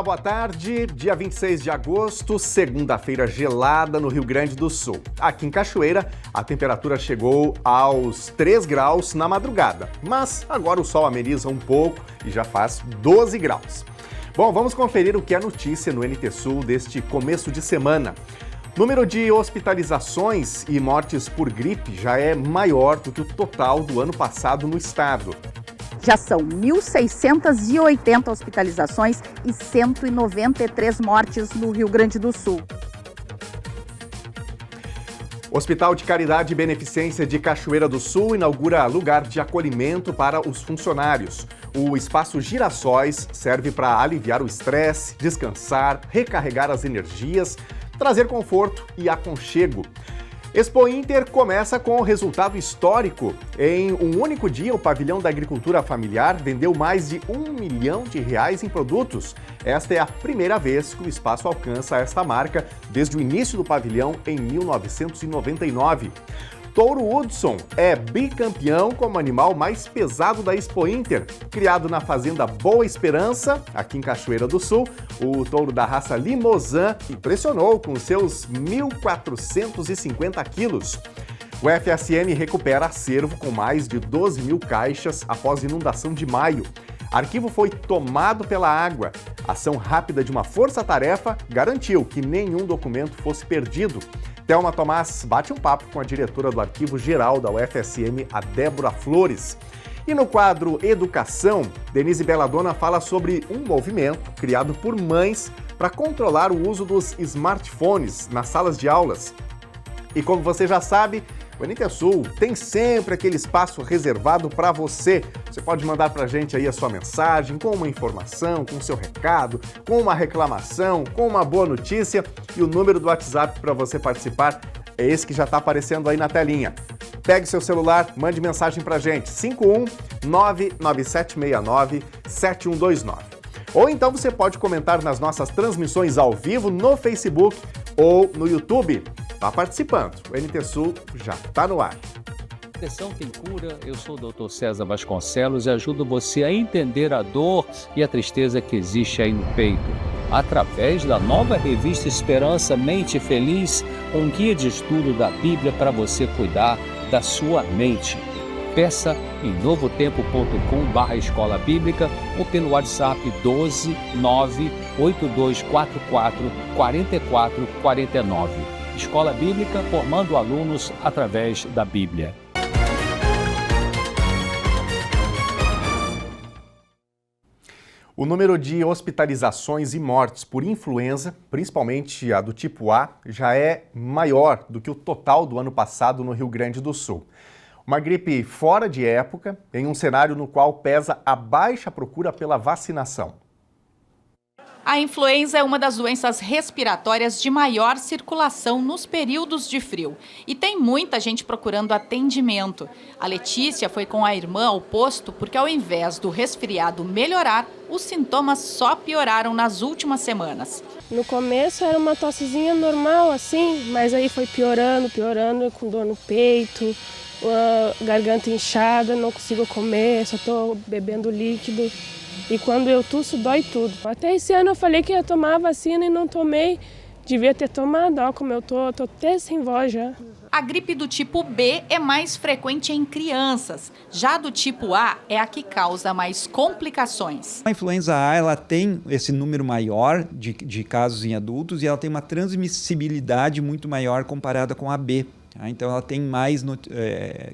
Olá, boa tarde. Dia 26 de agosto, segunda-feira gelada no Rio Grande do Sul. Aqui em Cachoeira, a temperatura chegou aos 3 graus na madrugada, mas agora o sol ameniza um pouco e já faz 12 graus. Bom, vamos conferir o que é notícia no NT Sul deste começo de semana. Número de hospitalizações e mortes por gripe já é maior do que o total do ano passado no estado. Já são 1.680 hospitalizações e 193 mortes no Rio Grande do Sul. O Hospital de Caridade e Beneficência de Cachoeira do Sul inaugura lugar de acolhimento para os funcionários. O Espaço Girassóis serve para aliviar o estresse, descansar, recarregar as energias, trazer conforto e aconchego. Expo Inter começa com resultado histórico. Em um único dia, o Pavilhão da Agricultura Familiar vendeu mais de R$1 milhão em produtos. Esta é a primeira vez que o espaço alcança esta marca desde o início do pavilhão em 1999. Touro Hudson é bicampeão como animal mais pesado da Expo Inter. Criado na fazenda Boa Esperança, aqui em Cachoeira do Sul, o touro da raça Limousin impressionou com seus 1.450 quilos. O FSM recupera acervo com mais de 12 mil caixas após inundação de maio. Arquivo foi tomado pela água. Ação rápida de uma força-tarefa garantiu que nenhum documento fosse perdido. Thelma Tomás bate um papo com a diretora do Arquivo Geral da UFSM, a Débora Flores. E no quadro Educação, Denise Belladonna fala sobre um movimento criado por mães para controlar o uso dos smartphones nas salas de aulas. E como você já sabe, o NT Sul tem sempre aquele espaço reservado para você. Você pode mandar para a gente aí a sua mensagem, com uma informação, com o seu recado, com uma reclamação, com uma boa notícia. E o número do WhatsApp para você participar é esse que já está aparecendo aí na telinha. Pegue seu celular, mande mensagem para a gente, 51997697129. Ou então você pode comentar nas nossas transmissões ao vivo no Facebook ou no YouTube. Tá participando, o NT Sul já está no ar. Depressão tem cura, eu sou o Dr. César Vasconcelos e ajudo você a entender a dor e a tristeza que existe aí no peito. Através da nova revista Esperança Mente Feliz, um guia de estudo da Bíblia para você cuidar da sua mente. Peça em novotempo.com/escola bíblica ou pelo WhatsApp 12 98244 4449. Escola Bíblica formando alunos através da Bíblia. O número de hospitalizações e mortes por influenza, principalmente a do tipo A, já é maior do que o total do ano passado no Rio Grande do Sul. Uma gripe fora de época, em um cenário no qual pesa a baixa procura pela vacinação. A influenza é uma das doenças respiratórias de maior circulação nos períodos de frio. E tem muita gente procurando atendimento. A Letícia foi com a irmã ao posto porque, ao invés do resfriado melhorar, os sintomas só pioraram nas últimas semanas. No começo era uma tossezinha normal, assim, mas aí foi piorando, com dor no peito, garganta inchada, não consigo comer, só estou bebendo líquido. E quando eu tuço, dói tudo. Até esse ano eu falei que ia tomar a vacina e não tomei. Devia ter tomado, ó, como eu tô até sem voz já. A gripe do tipo B é mais frequente em crianças. Já do tipo A é a que causa mais complicações. A influenza A ela tem esse número maior de casos em adultos e ela tem uma transmissibilidade muito maior comparada com a B. Então ela tem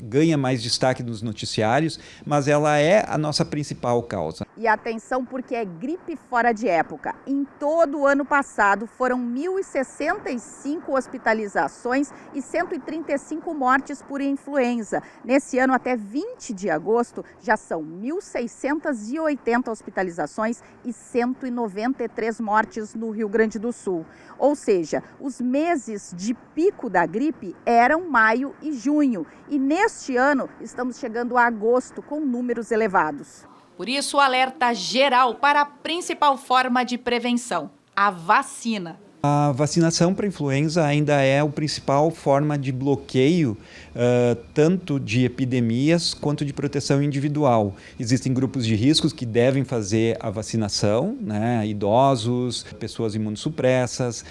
ganha mais destaque nos noticiários, mas ela é a nossa principal causa. E atenção, porque é gripe fora de época. Em todo o ano passado foram 1.065 hospitalizações e 135 mortes por influenza. Nesse ano, até 20 de agosto, já são 1.680 hospitalizações e 193 mortes no Rio Grande do Sul. Ou seja, os meses de pico da gripe eram maio e junho. E neste ano, estamos chegando a agosto com números elevados. Por isso, o alerta geral para a principal forma de prevenção, a vacina. A vacinação para influenza ainda é a principal forma de bloqueio, tanto de epidemias quanto de proteção individual. Existem grupos de riscos que devem fazer a vacinação, né? Idosos, pessoas imunossupressas,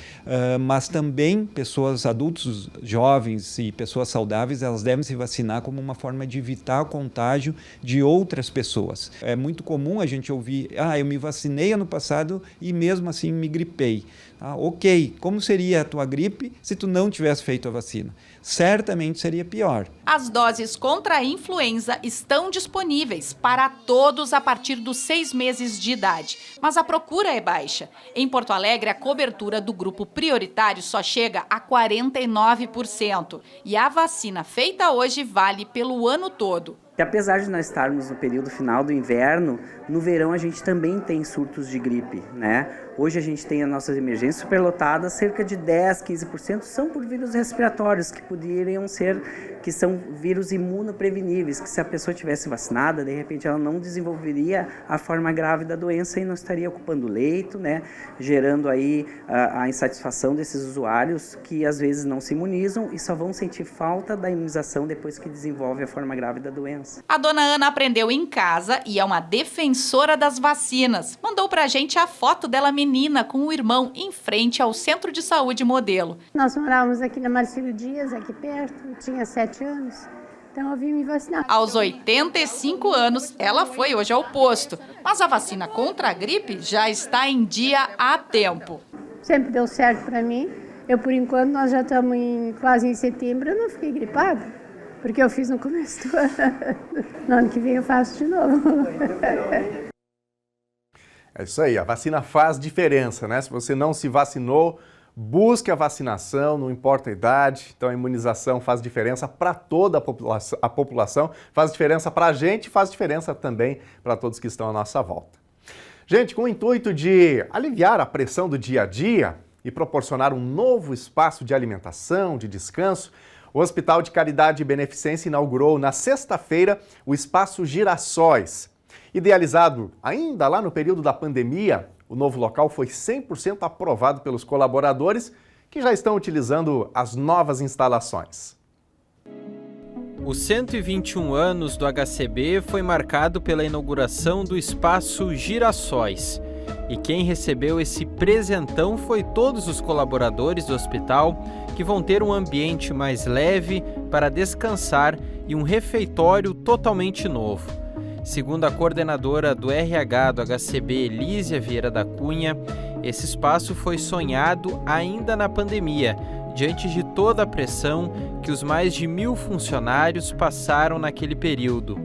mas também pessoas adultos, jovens e pessoas saudáveis, elas devem se vacinar como uma forma de evitar o contágio de outras pessoas. É muito comum a gente ouvir, eu me vacinei ano passado e mesmo assim me gripei. Ok, como seria a tua gripe se tu não tivesse feito a vacina? Certamente seria pior. As doses contra a influenza estão disponíveis para todos a partir dos 6 meses de idade, mas a procura é baixa. Em Porto Alegre, a cobertura do grupo prioritário só chega a 49%. E a vacina feita hoje vale pelo ano todo. E apesar de nós estarmos no período final do inverno, no verão a gente também tem surtos de gripe, né? Hoje a gente tem as nossas emergências superlotadas, cerca de 10, 15% são por vírus respiratórios, que poderiam ser, que são vírus imunopreveníveis, que se a pessoa tivesse vacinada, de repente ela não desenvolveria a forma grave da doença e não estaria ocupando leito, né? Gerando aí a insatisfação desses usuários que às vezes não se imunizam e só vão sentir falta da imunização depois que desenvolve a forma grave da doença. A dona Ana aprendeu em casa e é uma defensora das vacinas. Mandou pra gente a foto dela menina com o irmão em frente ao Centro de Saúde Modelo. Nós morávamos aqui na Marcílio Dias, aqui perto, eu tinha 7 anos. Então eu vim me vacinar. Aos 85 anos, ela foi hoje ao posto. Mas a vacina contra a gripe já está em dia há tempo. Sempre deu certo para mim. Eu, por enquanto, nós já estamos quase em setembro, eu não fiquei gripada. Porque eu fiz no começo do ano. No ano que vem eu faço de novo. É isso aí, a vacina faz diferença, né? Se você não se vacinou, busque a vacinação, não importa a idade. Então a imunização faz diferença para toda a população, faz diferença para a gente, faz diferença também para todos que estão à nossa volta. Gente, com o intuito de aliviar a pressão do dia a dia e proporcionar um novo espaço de alimentação, de descanso, o Hospital de Caridade e Beneficência inaugurou na sexta-feira o Espaço Girassóis. Idealizado ainda lá no período da pandemia, o novo local foi 100% aprovado pelos colaboradores que já estão utilizando as novas instalações. Os 121 anos do HCB foi marcado pela inauguração do Espaço Girassóis. E quem recebeu esse presentão foi todos os colaboradores do hospital, que vão ter um ambiente mais leve para descansar e um refeitório totalmente novo. Segundo a coordenadora do RH do HCB, Elísia Vieira da Cunha, esse espaço foi sonhado ainda na pandemia, diante de toda a pressão que os mais de 1.000 funcionários passaram naquele período.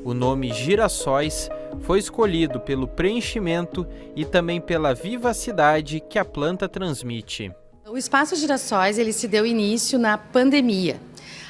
O nome Girassóis foi escolhido pelo preenchimento e também pela vivacidade que a planta transmite. O Espaço Girassóis ele se deu início na pandemia.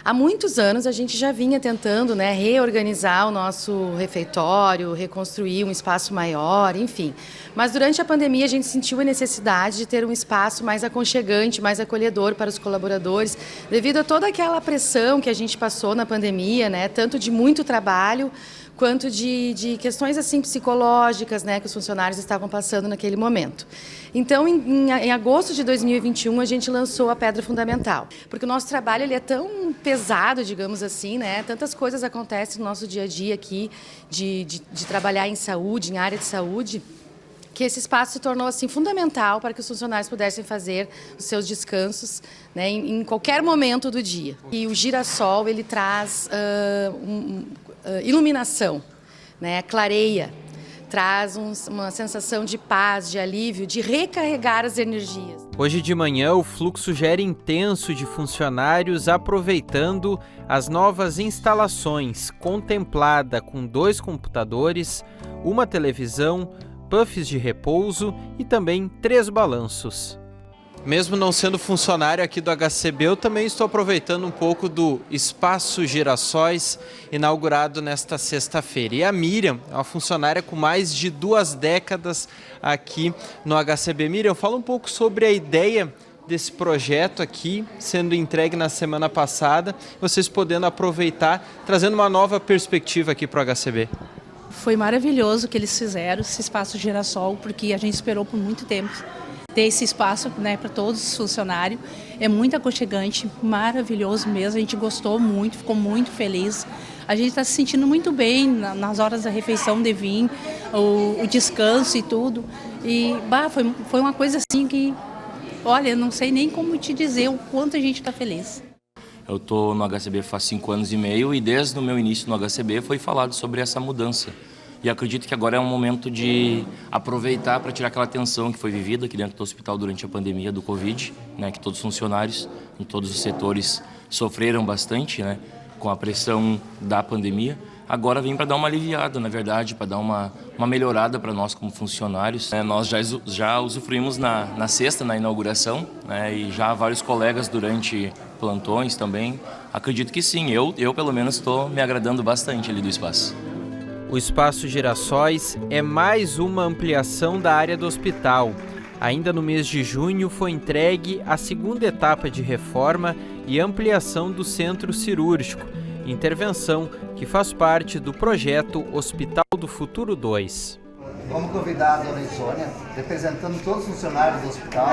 Há muitos anos a gente já vinha tentando, reorganizar o nosso refeitório, reconstruir um espaço maior, enfim. Mas durante a pandemia a gente sentiu a necessidade de ter um espaço mais aconchegante, mais acolhedor para os colaboradores, devido a toda aquela pressão que a gente passou na pandemia, tanto de muito trabalho, quanto de questões assim psicológicas, que os funcionários estavam passando naquele momento. Então, em agosto de 2021, a gente lançou a pedra fundamental, porque o nosso trabalho ele é tão pesado, digamos assim, tantas coisas acontecem no nosso dia a dia aqui, de trabalhar em saúde, em área de saúde, que esse espaço se tornou assim fundamental para que os funcionários pudessem fazer os seus descansos em qualquer momento do dia. E o girassol ele traz iluminação, clareia, traz uma sensação de paz, de alívio, de recarregar as energias. Hoje de manhã o fluxo já era intenso de funcionários aproveitando as novas instalações, contemplada com 2 computadores, uma televisão, puffs de repouso e também 3 balanços. Mesmo não sendo funcionário aqui do HCB, eu também estou aproveitando um pouco do Espaço Girassóis, inaugurado nesta sexta-feira. E a Miriam é uma funcionária com mais de 2 décadas aqui no HCB. Miriam, fala um pouco sobre a ideia desse projeto aqui, sendo entregue na semana passada, vocês podendo aproveitar, trazendo uma nova perspectiva aqui para o HCB. Foi maravilhoso o que eles fizeram, esse Espaço Girassol, porque a gente esperou por muito tempo. Ter esse espaço, né, para todos os funcionários é muito aconchegante, maravilhoso mesmo. A gente gostou muito, ficou muito feliz. A gente está se sentindo muito bem nas horas da refeição de vir, o descanso e tudo. E foi uma coisa assim que, olha, eu não sei nem como te dizer o quanto a gente está feliz. Eu estou no HCB faz 5 anos e meio e desde o meu início no HCB foi falado sobre essa mudança. E acredito que agora é um momento de aproveitar para tirar aquela tensão que foi vivida aqui dentro do hospital durante a pandemia do Covid, né, que todos os funcionários em todos os setores sofreram bastante, né, com a pressão da pandemia. Agora vem para dar uma aliviada, na verdade, para dar uma melhorada para nós como funcionários. Nós já usufruímos na sexta, na inauguração, né, e já vários colegas durante plantões também. Acredito que sim, eu pelo menos estou me agradando bastante ali do espaço. O Espaço Girassóis é mais uma ampliação da área do hospital. Ainda no mês de junho foi entregue a segunda etapa de reforma e ampliação do centro cirúrgico, intervenção que faz parte do projeto Hospital do Futuro 2. Vamos convidar a dona Insônia, representando todos os funcionários do hospital.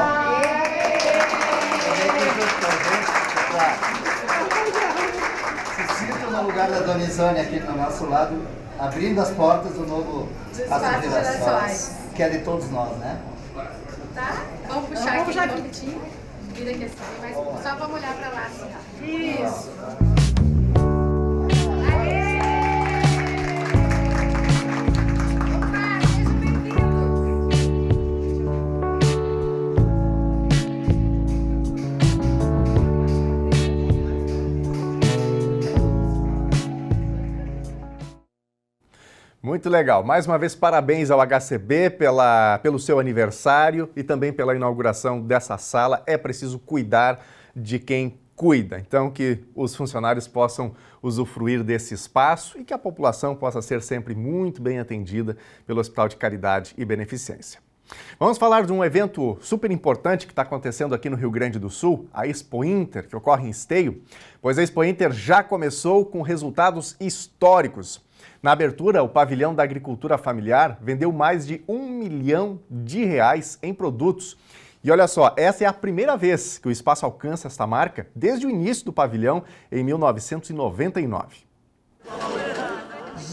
Se sintam no lugar da dona Insônia aqui do nosso lado, abrindo as portas do novo Espaço Girassóis, que é de todos nós, né? Tá? Vamos puxar aqui um pouquinho. Vira aqui assim, mas só vamos olhar para lá assim, ó. Isso. Muito legal. Mais uma vez, parabéns ao HCB pelo seu aniversário e também pela inauguração dessa sala. É preciso cuidar de quem cuida. Então, que os funcionários possam usufruir desse espaço e que a população possa ser sempre muito bem atendida pelo Hospital de Caridade e Beneficência. Vamos falar de um evento super importante que está acontecendo aqui no Rio Grande do Sul, a Expo Inter, que ocorre em Esteio, pois a Expo Inter já começou com resultados históricos. Na abertura, o pavilhão da agricultura familiar vendeu mais de R$ 1 milhão em produtos. E olha só, essa é a primeira vez que o espaço alcança esta marca desde o início do pavilhão em 1999.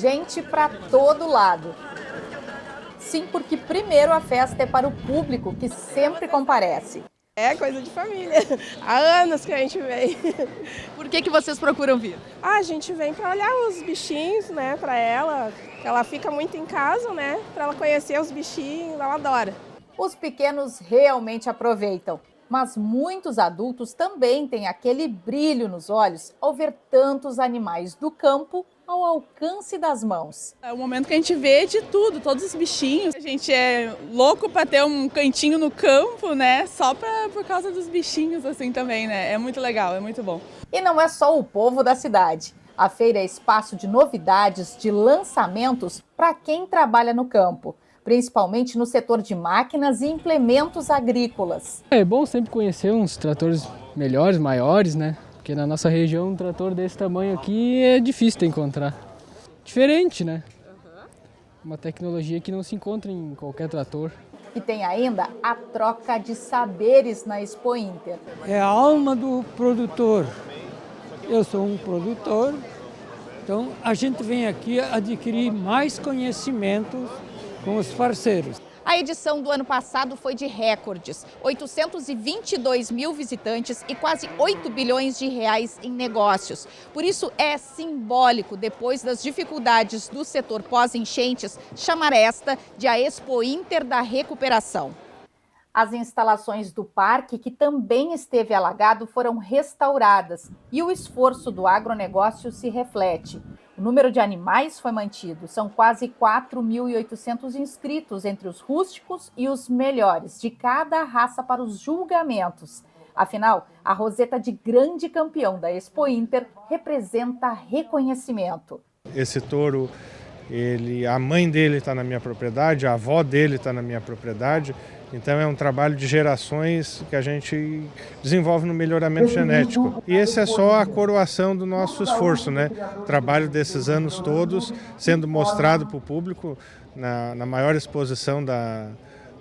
Gente para todo lado. Sim, porque primeiro a festa é para o público, que sempre comparece. É coisa de família. Há anos que a gente vem. Por que vocês procuram vir? A gente vem para olhar os bichinhos, né, para ela. Ela fica muito em casa, né, para ela conhecer os bichinhos, ela adora. Os pequenos realmente aproveitam, mas muitos adultos também têm aquele brilho nos olhos ao ver tantos animais do campo ao alcance das mãos. É o momento que a gente vê de tudo, todos os bichinhos. A gente é louco para ter um cantinho no campo, né? Só por causa dos bichinhos assim também, né? É muito legal, é muito bom. E não é só o povo da cidade. A feira é espaço de novidades, de lançamentos para quem trabalha no campo, principalmente no setor de máquinas e implementos agrícolas. É bom sempre conhecer uns tratores melhores, maiores, né? Porque na nossa região um trator desse tamanho aqui é difícil de encontrar. Diferente, né? Uma tecnologia que não se encontra em qualquer trator. E tem ainda a troca de saberes na Expo Inter. É a alma do produtor. Eu sou um produtor, então a gente vem aqui adquirir mais conhecimentos com os parceiros. A edição do ano passado foi de recordes, 822 mil visitantes e quase 8 bilhões de reais em negócios. Por isso é simbólico, depois das dificuldades do setor pós-enchentes, chamar esta de a Expo Inter da recuperação. As instalações do parque, que também esteve alagado, foram restauradas e o esforço do agronegócio se reflete. O número de animais foi mantido, são quase 4.800 inscritos entre os rústicos e os melhores de cada raça para os julgamentos. Afinal, a roseta de grande campeão da Expo Inter representa reconhecimento. Esse touro, a mãe dele está na minha propriedade, a avó dele está na minha propriedade. Então é um trabalho de gerações que a gente desenvolve no melhoramento genético. E esse é só a coroação do nosso esforço, né? O trabalho desses anos todos sendo mostrado para o público na maior exposição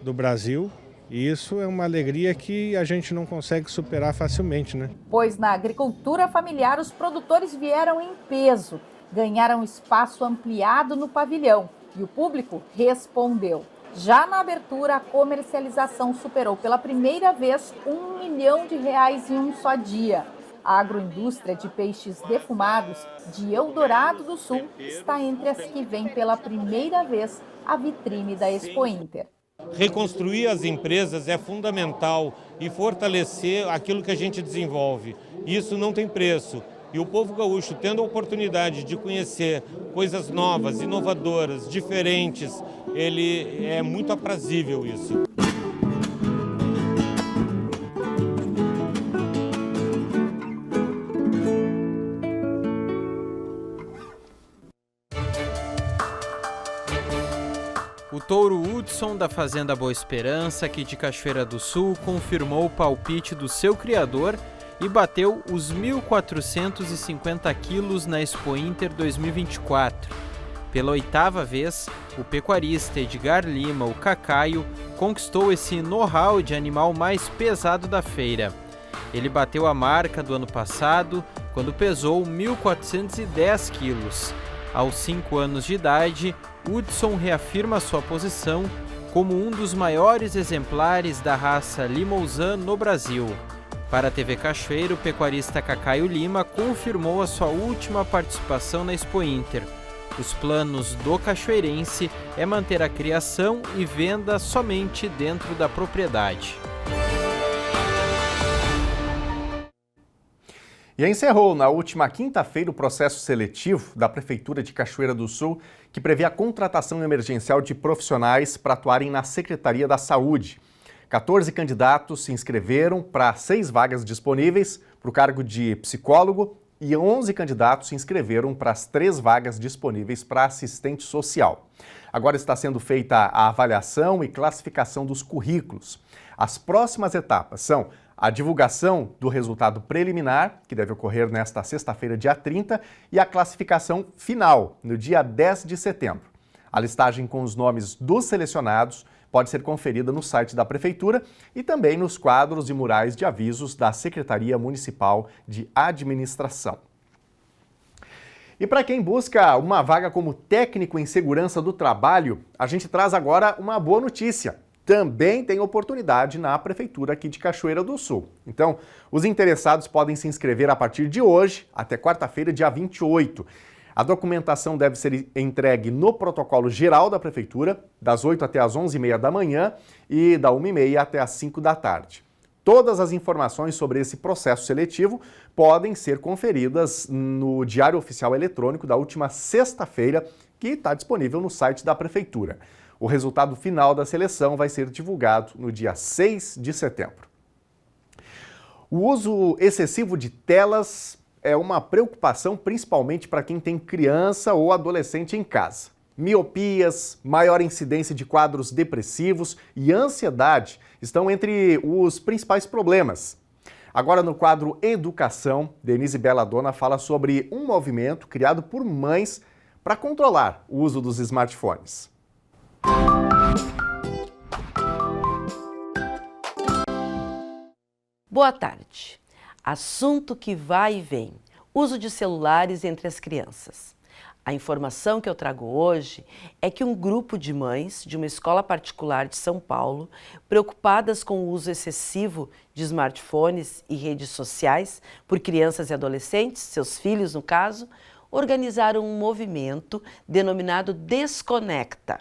do Brasil. E isso é uma alegria que a gente não consegue superar facilmente, né? Pois na agricultura familiar os produtores vieram em peso, ganharam espaço ampliado no pavilhão e o público respondeu. Já na abertura, a comercialização superou pela primeira vez R$1 milhão em um só dia. A agroindústria de peixes defumados de Eldorado do Sul está entre as que vêm pela primeira vez à vitrine da Expo Inter. Reconstruir as empresas é fundamental e fortalecer aquilo que a gente desenvolve. Isso não tem preço. E o povo gaúcho, tendo a oportunidade de conhecer coisas novas, inovadoras, diferentes, ele é muito aprazível isso. O touro Hudson da Fazenda Boa Esperança, aqui de Cachoeira do Sul, confirmou o palpite do seu criador e bateu os 1.450 quilos na Expo Inter 2024. Pela 8ª vez, o pecuarista Edgar Lima, o Cacaio, conquistou esse know-how de animal mais pesado da feira. Ele bateu a marca do ano passado, quando pesou 1.410 quilos. Aos 5 anos de idade, Hudson reafirma sua posição como um dos maiores exemplares da raça Limousin no Brasil. Para a TV Cachoeira, o pecuarista Cacaio Lima confirmou a sua última participação na Expo Inter. Os planos do cachoeirense é manter a criação e venda somente dentro da propriedade. E encerrou na última quinta-feira o processo seletivo da Prefeitura de Cachoeira do Sul, que prevê a contratação emergencial de profissionais para atuarem na Secretaria da Saúde. 14 candidatos se inscreveram para 6 vagas disponíveis para o cargo de psicólogo e 11 candidatos se inscreveram para as 3 vagas disponíveis para assistente social. Agora está sendo feita a avaliação e classificação dos currículos. As próximas etapas são a divulgação do resultado preliminar, que deve ocorrer nesta sexta-feira, dia 30, e a classificação final, no dia 10 de setembro. A listagem com os nomes dos selecionados pode ser conferida no site da Prefeitura e também nos quadros e murais de avisos da Secretaria Municipal de Administração. E para quem busca uma vaga como técnico em segurança do trabalho, a gente traz agora uma boa notícia. Também tem oportunidade na Prefeitura aqui de Cachoeira do Sul. Então, os interessados podem se inscrever a partir de hoje até quarta-feira, dia 28. A documentação deve ser entregue no protocolo geral da Prefeitura, das 8 até as 11h30 da manhã e da 1h30 até as 5 da tarde. Todas as informações sobre esse processo seletivo podem ser conferidas no Diário Oficial Eletrônico da última sexta-feira, que está disponível no site da Prefeitura. O resultado final da seleção vai ser divulgado no dia 6 de setembro. O uso excessivo de telas é uma preocupação principalmente para quem tem criança ou adolescente em casa. Miopias, maior incidência de quadros depressivos e ansiedade estão entre os principais problemas. Agora no quadro Educação, Denise Belladonna fala sobre um movimento criado por mães para controlar o uso dos smartphones. Boa tarde. Assunto que vai e vem. Uso de celulares entre as crianças. A informação que eu trago hoje é que um grupo de mães de uma escola particular de São Paulo, preocupadas com o uso excessivo de smartphones e redes sociais por crianças e adolescentes, seus filhos no caso, organizaram um movimento denominado Desconecta.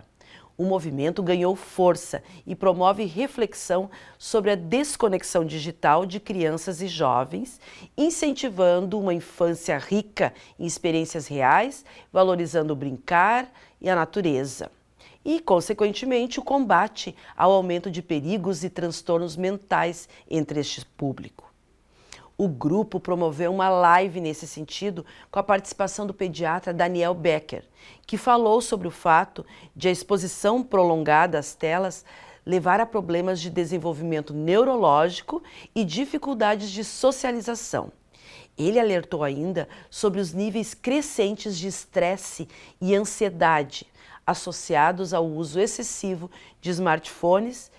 O movimento ganhou força e promove reflexão sobre a desconexão digital de crianças e jovens, incentivando uma infância rica em experiências reais, valorizando o brincar e a natureza. E, consequentemente, o combate ao aumento de perigos e transtornos mentais entre este público. O grupo promoveu uma live nesse sentido com a participação do pediatra Daniel Becker, que falou sobre o fato de a exposição prolongada às telas levar a problemas de desenvolvimento neurológico e dificuldades de socialização. Ele alertou ainda sobre os níveis crescentes de estresse e ansiedade associados ao uso excessivo de smartphones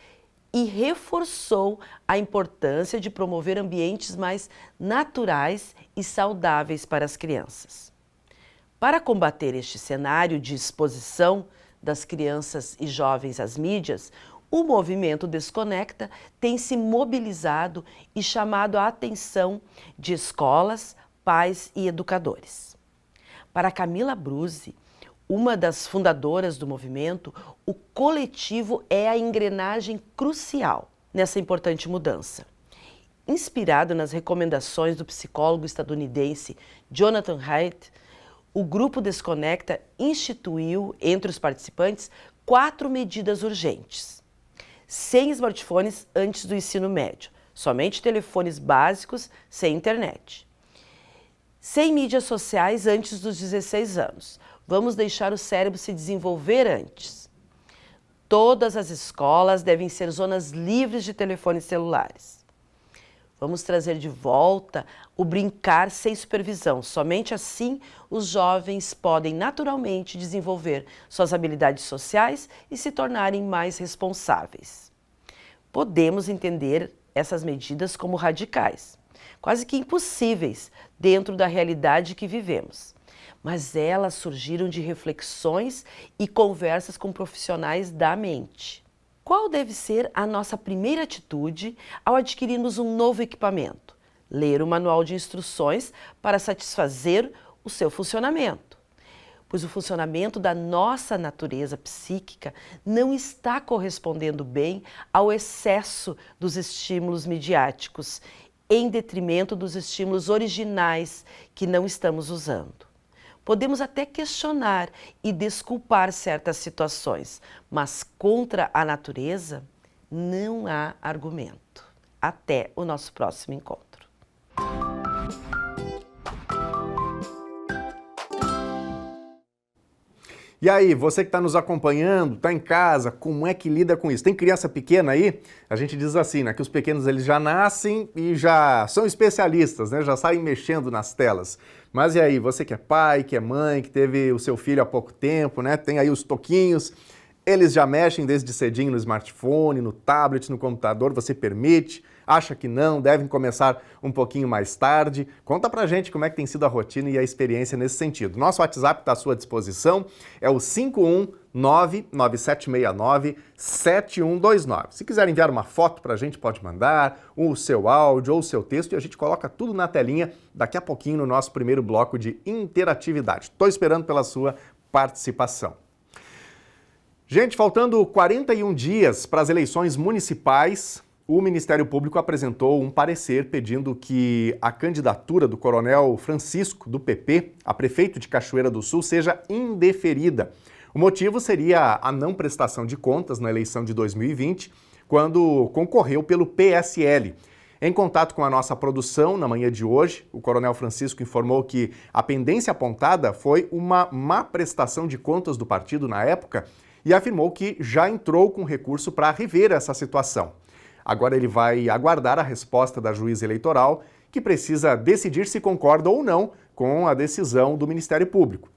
e reforçou a importância de promover ambientes mais naturais e saudáveis para as crianças. Para combater este cenário de exposição das crianças e jovens às mídias, o movimento Desconecta tem se mobilizado e chamado a atenção de escolas, pais e educadores. Para Camila Bruzzi, uma das fundadoras do movimento, o coletivo é a engrenagem crucial nessa importante mudança. Inspirado nas recomendações do psicólogo estadunidense Jonathan Haidt, o Grupo Desconecta instituiu, entre os participantes, 4 medidas urgentes. Sem smartphones antes do ensino médio, somente telefones básicos sem internet. Sem mídias sociais antes dos 16 anos. Vamos deixar o cérebro se desenvolver antes. Todas as escolas devem ser zonas livres de telefones celulares. Vamos trazer de volta o brincar sem supervisão. Somente assim os jovens podem naturalmente desenvolver suas habilidades sociais e se tornarem mais responsáveis. Podemos entender essas medidas como radicais, quase que impossíveis dentro da realidade que vivemos. Mas elas surgiram de reflexões e conversas com profissionais da mente. Qual deve ser a nossa primeira atitude ao adquirirmos um novo equipamento? Ler o manual de instruções para satisfazer o seu funcionamento. Pois o funcionamento da nossa natureza psíquica não está correspondendo bem ao excesso dos estímulos midiáticos, em detrimento dos estímulos originais que não estamos usando. Podemos até questionar e desculpar certas situações, mas contra a natureza não há argumento. Até o nosso próximo encontro. E aí, você que está nos acompanhando, está em casa, como é que lida com isso? Tem criança pequena aí? A gente diz assim, né, que os pequenos eles já nascem e já são especialistas, né, já saem mexendo nas telas. Mas e aí, você que é pai, que é mãe, que teve o seu filho há pouco tempo, né, tem aí os toquinhos, eles já mexem desde cedinho no smartphone, no tablet, no computador, você permite? Acha que não? Devem começar um pouquinho mais tarde? Conta pra gente como é que tem sido a rotina e a experiência nesse sentido. Nosso WhatsApp está à sua disposição, é o 51997697129. Se quiser enviar uma foto pra gente, pode mandar, o seu áudio ou o seu texto e a gente coloca tudo na telinha daqui a pouquinho no nosso primeiro bloco de interatividade. Estou esperando pela sua participação. Gente, faltando 41 dias para as eleições municipais, o Ministério Público apresentou um parecer pedindo que a candidatura do Coronel Francisco, do PP, a prefeito de Cachoeira do Sul, seja indeferida. O motivo seria a não prestação de contas na eleição de 2020, quando concorreu pelo PSL. Em contato com a nossa produção, na manhã de hoje, o Coronel Francisco informou que a pendência apontada foi uma má prestação de contas do partido na época e afirmou que já entrou com recurso para rever essa situação. Agora ele vai aguardar a resposta da juíza eleitoral, que precisa decidir se concorda ou não com a decisão do Ministério Público.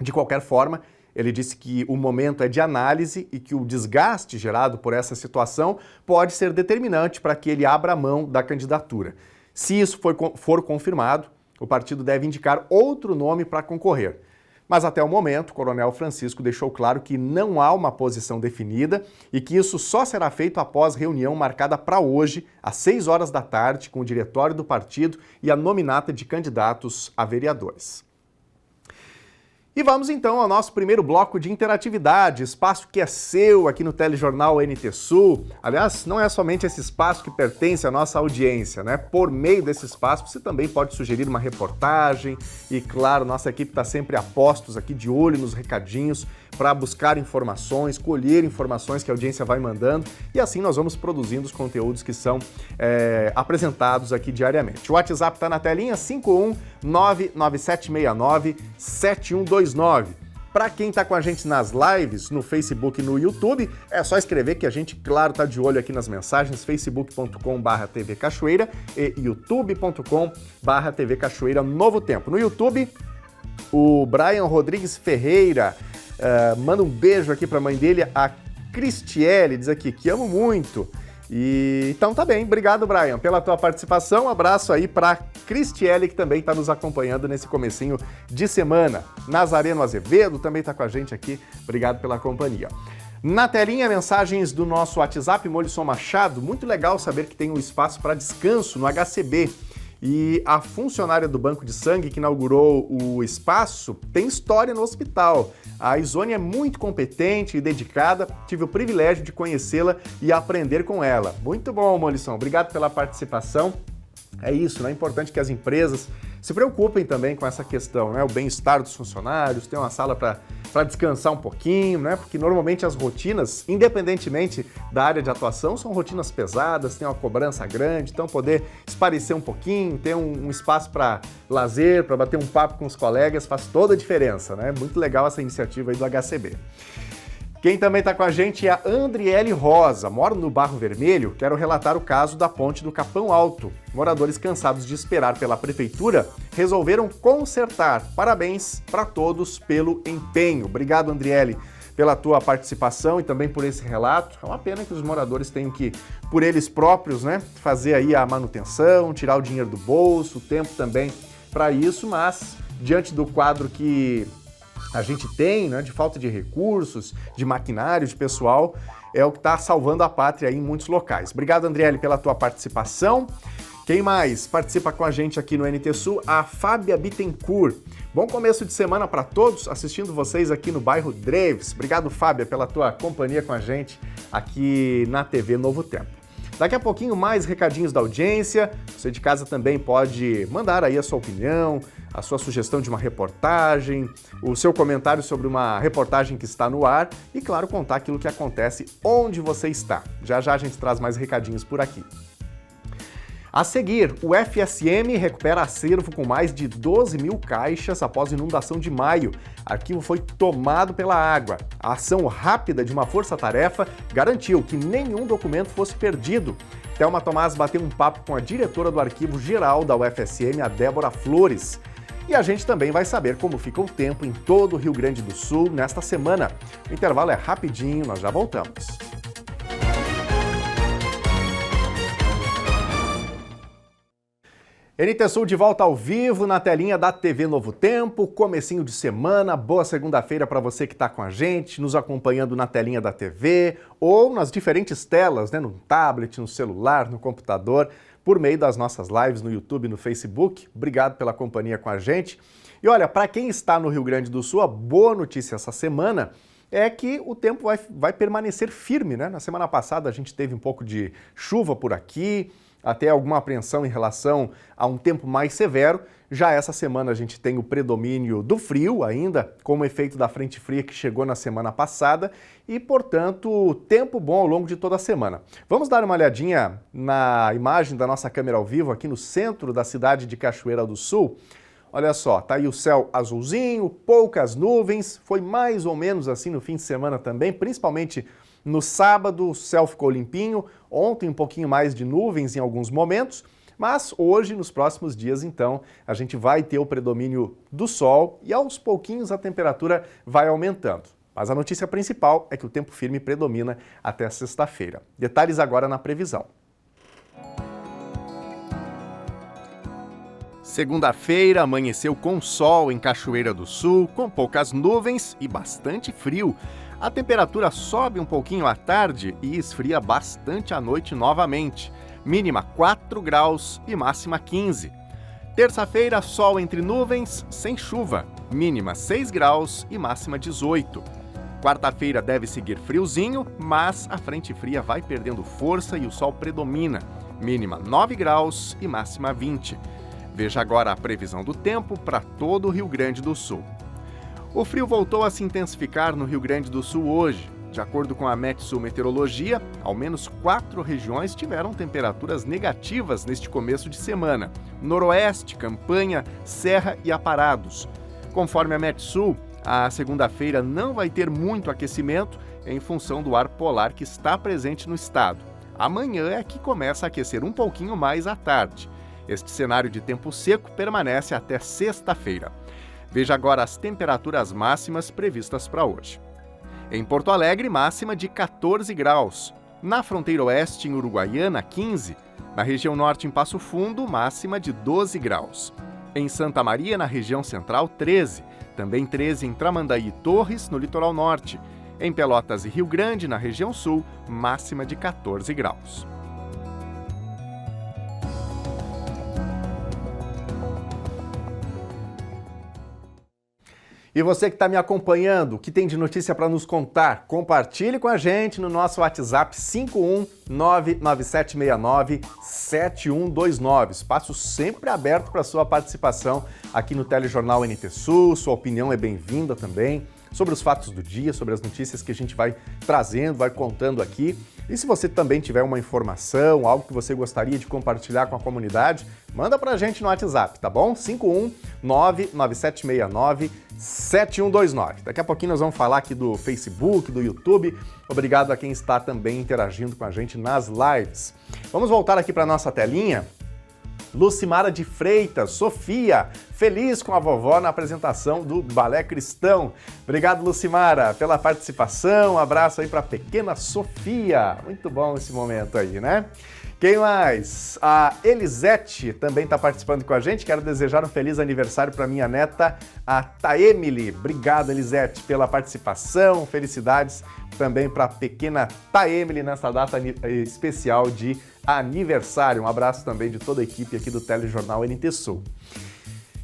De qualquer forma, ele disse que o momento é de análise e que o desgaste gerado por essa situação pode ser determinante para que ele abra mão da candidatura. Se isso for confirmado, o partido deve indicar outro nome para concorrer. Mas até o momento, o Coronel Francisco deixou claro que não há uma posição definida e que isso só será feito após reunião marcada para hoje, às 6 horas da tarde, com o diretório do partido e a nominata de candidatos a vereadores. E vamos então ao nosso primeiro bloco de interatividade, espaço que é seu aqui no Telejornal NT Sul. Aliás, não é somente esse espaço que pertence à nossa audiência, né? Por meio desse espaço, você também pode sugerir uma reportagem e, claro, nossa equipe está sempre a postos aqui, de olho nos recadinhos, para buscar informações, colher informações que a audiência vai mandando e assim nós vamos produzindo os conteúdos que são apresentados aqui diariamente. O WhatsApp está na telinha, 51997697129. Para quem está com a gente nas lives, no Facebook e no YouTube, é só escrever que a gente, claro, está de olho aqui nas mensagens, facebook.com/TV Cachoeira e youtube.com/TV Cachoeira Novo Tempo. No YouTube, o Brian Rodrigues Ferreira manda um beijo aqui para a mãe dele, a Cristiele, diz aqui que amo muito. E então tá bem, obrigado, Brian, pela tua participação. Um abraço aí para Cristiele, que também está nos acompanhando nesse comecinho de semana. Nazareno Azevedo também está com a gente aqui, obrigado pela companhia. Na telinha, mensagens do nosso WhatsApp, Molisson Machado. Muito legal saber que tem um espaço para descanso no HCB. E a funcionária do Banco de Sangue que inaugurou o espaço tem história no hospital. A Isone é muito competente e dedicada, tive o privilégio de conhecê-la e aprender com ela. Muito bom, Molisson, obrigado pela participação. É isso, né? É importante que as empresas se preocupem também com essa questão, né? O bem-estar dos funcionários, ter uma sala para descansar um pouquinho, né? Porque normalmente as rotinas, independentemente da área de atuação, são rotinas pesadas, tem uma cobrança grande, então poder esparecer um pouquinho, ter um espaço para lazer, para bater um papo com os colegas, faz toda a diferença, né? Muito legal essa iniciativa aí do HCB. Quem também está com a gente é a Andriele Rosa, mora no Barro Vermelho. Quero relatar o caso da ponte do Capão Alto. Moradores cansados de esperar pela prefeitura resolveram consertar. Parabéns para todos pelo empenho. Obrigado, Andriele, pela tua participação e também por esse relato. É uma pena que os moradores tenham que, por eles próprios, né, fazer aí a manutenção, tirar o dinheiro do bolso, o tempo também para isso, mas diante do quadro que a gente tem, né, de falta de recursos, de maquinário, de pessoal, é o que está salvando a pátria aí em muitos locais. Obrigado, Andriele, pela tua participação. Quem mais participa com a gente aqui no NT Sul? A Fábia Bittencourt. Bom começo de semana para todos, assistindo vocês aqui no bairro Dreves. Obrigado, Fábia, pela tua companhia com a gente aqui na TV Novo Tempo. Daqui a pouquinho mais recadinhos da audiência. Você de casa também pode mandar aí a sua opinião, a sua sugestão de uma reportagem, o seu comentário sobre uma reportagem que está no ar e, claro, contar aquilo que acontece onde você está. Já já a gente traz mais recadinhos por aqui. A seguir, o FSM recupera acervo com mais de 12 mil caixas após inundação de maio. Arquivo foi tomado pela água. A ação rápida de uma força-tarefa garantiu que nenhum documento fosse perdido. Thelma Tomás bateu um papo com a diretora do Arquivo Geral da UFSM, a Débora Flores. E a gente também vai saber como fica o tempo em todo o Rio Grande do Sul nesta semana. O intervalo é rapidinho, nós já voltamos. NT Sul de volta ao vivo na telinha da TV Novo Tempo, comecinho de semana, boa segunda-feira para você que está com a gente, nos acompanhando na telinha da TV ou nas diferentes telas, né, no tablet, no celular, no computador, por meio das nossas lives no YouTube e no Facebook. Obrigado pela companhia com a gente. E olha, para quem está no Rio Grande do Sul, a boa notícia essa semana é que o tempo vai permanecer firme, né? Na semana passada a gente teve um pouco de chuva por aqui, até alguma apreensão em relação a um tempo mais severo. Já essa semana a gente tem o predomínio do frio ainda, como efeito da frente fria que chegou na semana passada e, portanto, tempo bom ao longo de toda a semana. Vamos dar uma olhadinha na imagem da nossa câmera ao vivo aqui no centro da cidade de Cachoeira do Sul. Olha só, tá aí o céu azulzinho, poucas nuvens, foi mais ou menos assim no fim de semana também, principalmente no sábado o céu ficou limpinho, ontem um pouquinho mais de nuvens em alguns momentos, mas hoje, nos próximos dias, então, a gente vai ter o predomínio do sol e aos pouquinhos a temperatura vai aumentando. Mas a notícia principal é que o tempo firme predomina até sexta-feira. Detalhes agora na previsão. Segunda-feira amanheceu com sol em Cachoeira do Sul, com poucas nuvens e bastante frio. A temperatura sobe um pouquinho à tarde e esfria bastante à noite novamente. Mínima 4 graus e máxima 15. Terça-feira, sol entre nuvens, sem chuva. Mínima 6 graus e máxima 18. Quarta-feira deve seguir friozinho, mas a frente fria vai perdendo força e o sol predomina. Mínima 9 graus e máxima 20. Veja agora a previsão do tempo para todo o Rio Grande do Sul. O frio voltou a se intensificar no Rio Grande do Sul hoje. De acordo com a Metsul Meteorologia, ao menos 4 regiões tiveram temperaturas negativas neste começo de semana: Noroeste, Campanha, Serra e Aparados. Conforme a Metsul, a segunda-feira não vai ter muito aquecimento em função do ar polar que está presente no estado. Amanhã é que começa a aquecer um pouquinho mais à tarde. Este cenário de tempo seco permanece até sexta-feira. Veja agora as temperaturas máximas previstas para hoje. Em Porto Alegre, máxima de 14 graus. Na fronteira oeste, em Uruguaiana, 15. Na região norte, em Passo Fundo, máxima de 12 graus. Em Santa Maria, na região central, 13. Também 13 em Tramandaí e Torres, no litoral norte. Em Pelotas e Rio Grande, na região sul, máxima de 14 graus. E você que está me acompanhando, o que tem de notícia para nos contar? Compartilhe com a gente no nosso WhatsApp 51997697129. Espaço sempre aberto para sua participação aqui no Telejornal NT Sul. Sua opinião é bem-vinda também sobre os fatos do dia, sobre as notícias que a gente vai trazendo, vai contando aqui. E se você também tiver uma informação, algo que você gostaria de compartilhar com a comunidade, manda pra gente no WhatsApp, tá bom? 51997697129. Daqui a pouquinho nós vamos falar aqui do Facebook, do YouTube. Obrigado a quem está também interagindo com a gente nas lives. Vamos voltar aqui para nossa telinha. Lucimara de Freitas, Sofia, feliz com a vovó na apresentação do Balé Cristão. Obrigado, Lucimara, pela participação. Um abraço aí para a pequena Sofia. Muito bom esse momento aí, né? Quem mais? A Elisete também está participando com a gente. Quero desejar um feliz aniversário para minha neta, a Taemily. Obrigado, Elisete, pela participação. Felicidades também para a pequena Taemily nessa data especial de aniversário. Um abraço também de toda a equipe aqui do Telejornal NT Sul.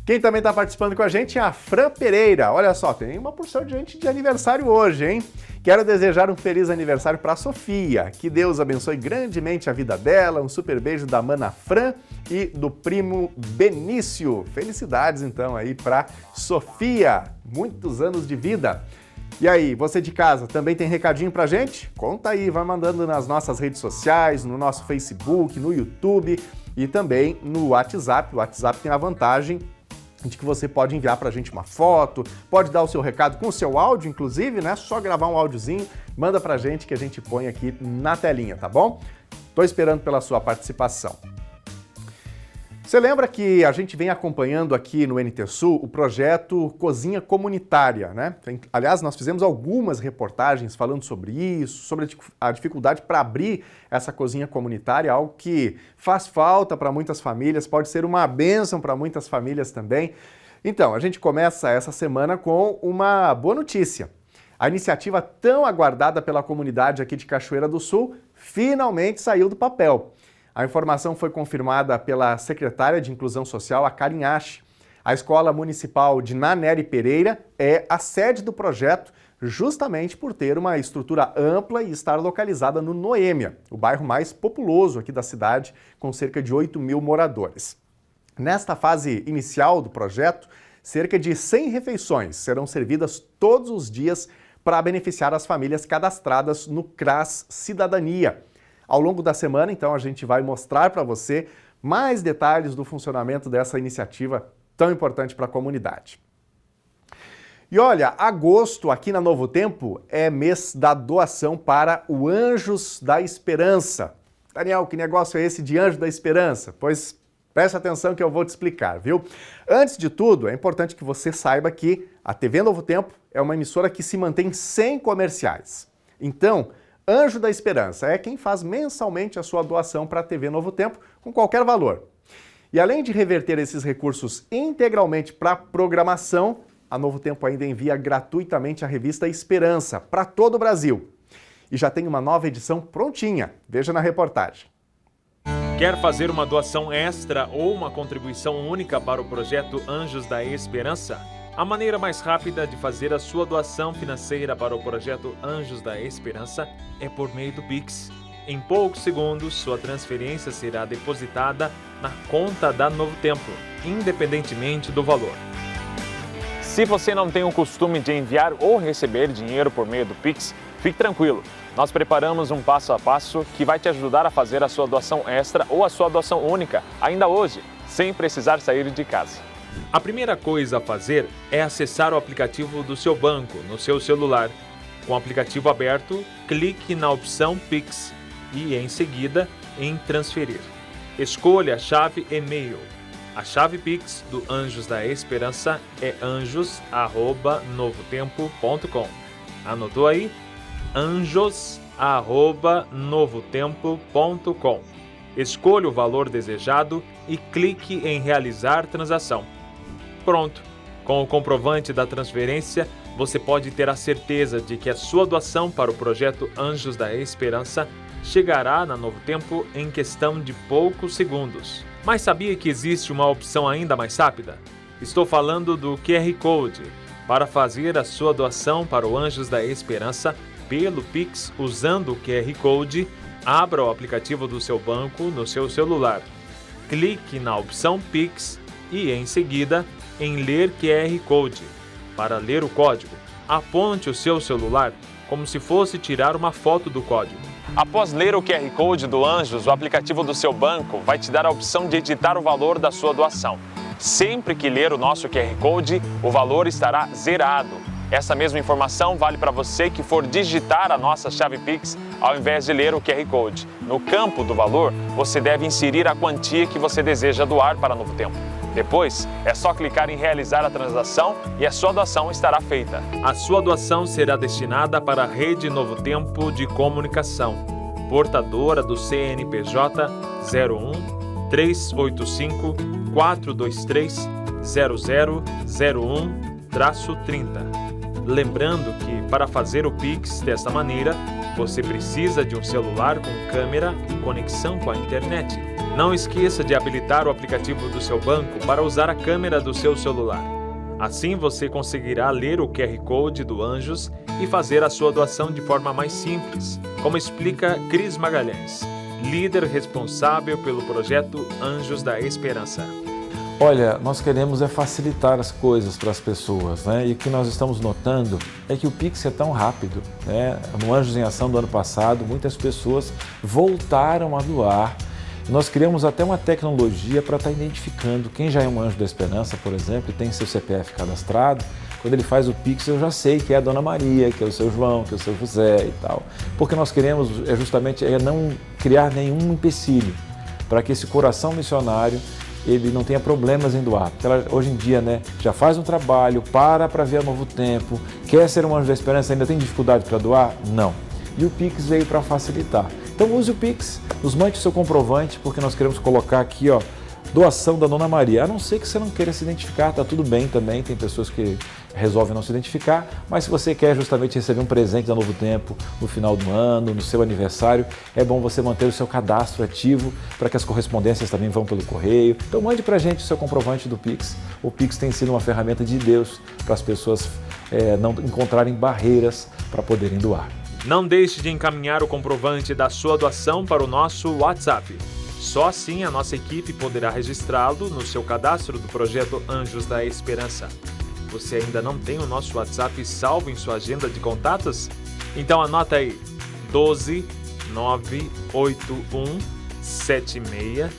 Quem também está participando com a gente é a Fran Pereira. Olha só, tem uma porção de gente de aniversário hoje, hein? Quero desejar um feliz aniversário para a Sofia. Que Deus abençoe grandemente a vida dela. Um super beijo da mana Fran e do primo Benício. Felicidades, então, aí para Sofia. Muitos anos de vida. E aí, você de casa também tem recadinho pra gente? Conta aí, vai mandando nas nossas redes sociais, no nosso Facebook, no YouTube e também no WhatsApp. O WhatsApp tem a vantagem de que você pode enviar pra gente uma foto, pode dar o seu recado com o seu áudio, inclusive, né? Só gravar um áudiozinho, manda pra gente que a gente põe aqui na telinha, tá bom? Tô esperando pela sua participação. Você lembra que a gente vem acompanhando aqui no NT Sul o projeto Cozinha Comunitária, né? Aliás, nós fizemos algumas reportagens falando sobre isso, sobre a dificuldade para abrir essa cozinha comunitária, algo que faz falta para muitas famílias, pode ser uma bênção para muitas famílias também. Então, a gente começa essa semana com uma boa notícia. A iniciativa tão aguardada pela comunidade aqui de Cachoeira do Sul finalmente saiu do papel. A informação foi confirmada pela secretária de Inclusão Social, a Karen Ash. A Escola Municipal de Nanere Pereira é a sede do projeto, justamente por ter uma estrutura ampla e estar localizada no Noêmia, o bairro mais populoso aqui da cidade, com cerca de 8 mil moradores. Nesta fase inicial do projeto, cerca de 100 refeições serão servidas todos os dias para beneficiar as famílias cadastradas no CRAS Cidadania. Ao longo da semana, então, a gente vai mostrar para você mais detalhes do funcionamento dessa iniciativa tão importante para a comunidade. E olha, agosto aqui na Novo Tempo é mês da doação para o Anjos da Esperança. Daniel, que negócio é esse de Anjo da Esperança? Pois preste atenção que eu vou te explicar, viu? Antes de tudo, é importante que você saiba que a TV Novo Tempo é uma emissora que se mantém sem comerciais. Então, Anjo da Esperança é quem faz mensalmente a sua doação para a TV Novo Tempo com qualquer valor. E além de reverter esses recursos integralmente para a programação, a Novo Tempo ainda envia gratuitamente a revista Esperança para todo o Brasil. E já tem uma nova edição prontinha. Veja na reportagem. Quer fazer uma doação extra ou uma contribuição única para o projeto Anjos da Esperança? A maneira mais rápida de fazer a sua doação financeira para o projeto Anjos da Esperança é por meio do Pix. Em poucos segundos, sua transferência será depositada na conta da Novo Tempo, independentemente do valor. Se você não tem o costume de enviar ou receber dinheiro por meio do Pix, fique tranquilo. Nós preparamos um passo a passo que vai te ajudar a fazer a sua doação extra ou a sua doação única, ainda hoje, sem precisar sair de casa. A primeira coisa a fazer é acessar o aplicativo do seu banco no seu celular. Com o aplicativo aberto, clique na opção Pix e, em seguida, em Transferir. Escolha a chave e-mail. A chave Pix do Anjos da Esperança é anjos@novotempo.com. Anotou aí? anjos@ novotempo.com. Escolha o valor desejado e clique em realizar transação. Pronto! Com o comprovante da transferência, você pode ter a certeza de que a sua doação para o projeto Anjos da Esperança chegará na Novo Tempo em questão de poucos segundos. Mas sabia que existe uma opção ainda mais rápida? Estou falando do QR Code. Para fazer a sua doação para o Anjos da Esperança pelo Pix usando o QR Code, abra o aplicativo do seu banco no seu celular. Clique na opção Pix e, em seguida, em Ler QR Code. Para ler o código, aponte o seu celular como se fosse tirar uma foto do código. Após ler o QR Code do Anjos, o aplicativo do seu banco vai te dar a opção de editar o valor da sua doação. Sempre que ler o nosso QR Code, o valor estará zerado. Essa mesma informação vale para você que for digitar a nossa chave Pix ao invés de ler o QR Code. No campo do valor, você deve inserir a quantia que você deseja doar para Novo Tempo. Depois, é só clicar em realizar a transação e a sua doação estará feita. A sua doação será destinada para a Rede Novo Tempo de Comunicação, portadora do CNPJ 01 385 423 0001-30. Lembrando que, para fazer o Pix desta maneira, você precisa de um celular com câmera e conexão com a internet. Não esqueça de habilitar o aplicativo do seu banco para usar a câmera do seu celular. Assim você conseguirá ler o QR Code do Anjos e fazer a sua doação de forma mais simples, como explica Cris Magalhães, líder responsável pelo projeto Anjos da Esperança. Olha, nós queremos facilitar as coisas para as pessoas, né? E o que nós estamos notando é que o Pix é tão rápido, né? No Anjos em Ação do ano passado, muitas pessoas voltaram a doar. Nós criamos até uma tecnologia para estar identificando quem já é um Anjo da Esperança, por exemplo, e tem seu CPF cadastrado. Quando ele faz o Pix, eu já sei que é a Dona Maria, que é o seu João, que é o seu José e tal. Porque nós queremos justamente não criar nenhum empecilho para que esse coração missionário ele não tenha problemas em doar. Porque ela, hoje em dia, né, já faz um trabalho, para ver a Novo Tempo, quer ser um Anjo da Esperança, ainda tem dificuldade para doar? Não. E o Pix veio para facilitar. Então use o Pix, nos mande o seu comprovante, porque nós queremos colocar aqui, ó, doação da Dona Maria. A não ser que você não queira se identificar, tá tudo bem também, tem pessoas que resolvem não se identificar, mas se você quer justamente receber um presente da Novo Tempo no final do ano, no seu aniversário, é bom você manter o seu cadastro ativo para que as correspondências também vão pelo correio. Então mande pra gente o seu comprovante do Pix. O Pix tem sido uma ferramenta de Deus para as pessoas não encontrarem barreiras para poderem doar. Não deixe de encaminhar o comprovante da sua doação para o nosso WhatsApp. Só assim a nossa equipe poderá registrá-lo no seu cadastro do projeto Anjos da Esperança. Você ainda não tem o nosso WhatsApp salvo em sua agenda de contatos? Então anota aí, 12 981 76